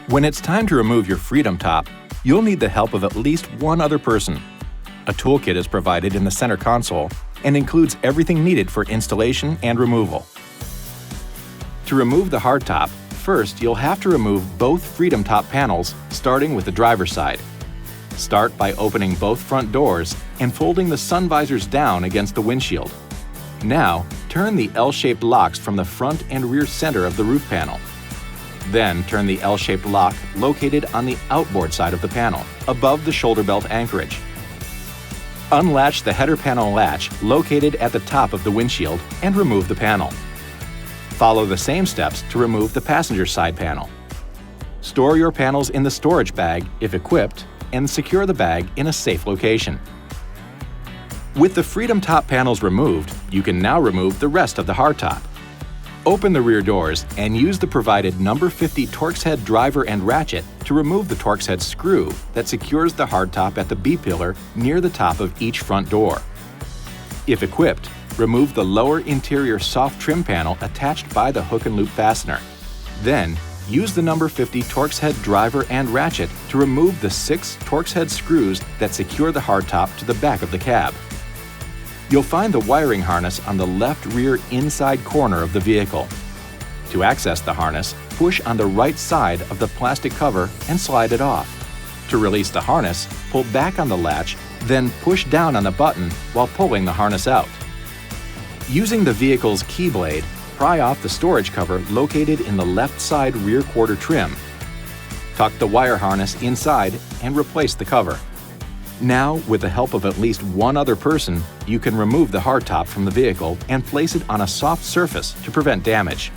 When it's time to remove your Freedom Top, you'll need the help of at least one other person. A toolkit is provided in the center console and includes everything needed for installation and removal. To remove the hardtop, first you'll have to remove both Freedom Top panels, starting with the driver's side. Start by opening both front doors and folding the sun visors down against the windshield. Now, turn the L-shaped locks from the front and rear center of the roof panel. Then turn the L-shaped lock located on the outboard side of the panel, above the shoulder belt anchorage. Unlatch the header panel latch located at the top of the windshield and remove the panel. Follow the same steps to remove the passenger side panel. Store your panels in the storage bag if equipped and secure the bag in a safe location. With the Freedom Top panels removed, you can now remove the rest of the hardtop. Open the rear doors and use the provided number 50 Torx head driver and ratchet to remove the Torx head screw that secures the hardtop at the B-pillar near the top of each front door. If equipped, remove the lower interior soft trim panel attached by the hook and loop fastener. Then, use the number 50 Torx head driver and ratchet to remove the 6 Torx head screws that secure the hardtop to the back of the cab. You'll find the wiring harness on the left rear inside corner of the vehicle. To access the harness, push on the right side of the plastic cover and slide it off. To release the harness, pull back on the latch, then push down on the button while pulling the harness out. Using the vehicle's key blade, pry off the storage cover located in the left side rear quarter trim. Tuck the wire harness inside and replace the cover. Now, with the help of at least one other person, you can remove the hardtop from the vehicle and place it on a soft surface to prevent damage.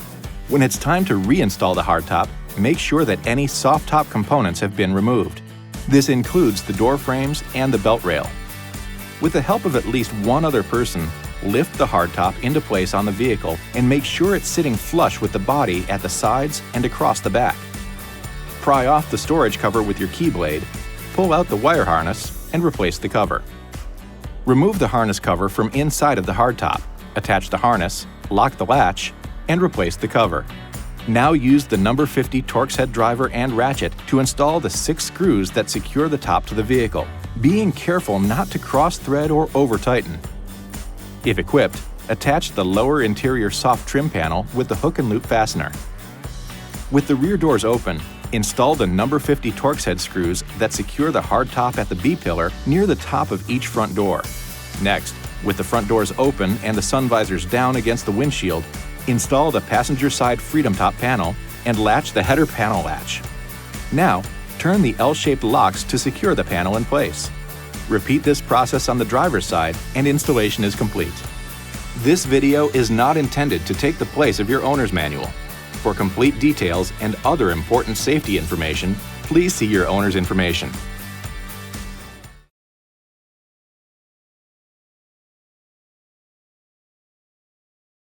When it's time to reinstall the hardtop, make sure that any soft top components have been removed. This includes the door frames and the belt rail. With the help of at least one other person, lift the hardtop into place on the vehicle and make sure it's sitting flush with the body at the sides and across the back. Pry off the storage cover with your key blade, pull out the wire harness, and replace the cover. Remove the harness cover from inside of the hardtop, attach the harness, lock the latch, and replace the cover. Now use the number 50 Torx head driver and ratchet to install the 6 screws that secure the top to the vehicle, being careful not to cross-thread or over-tighten. If equipped, attach the lower interior soft trim panel with the hook and loop fastener. With the rear doors open, install the number 50 Torx head screws that secure the hardtop at the B-pillar near the top of each front door. Next, with the front doors open and the sun visors down against the windshield, install the passenger side Freedom Top panel and latch the header panel latch. Now, turn the L-shaped locks to secure the panel in place. Repeat this process on the driver's side and installation is complete. This video is not intended to take the place of your owner's manual. For complete details and other important safety information, please see your owner's information.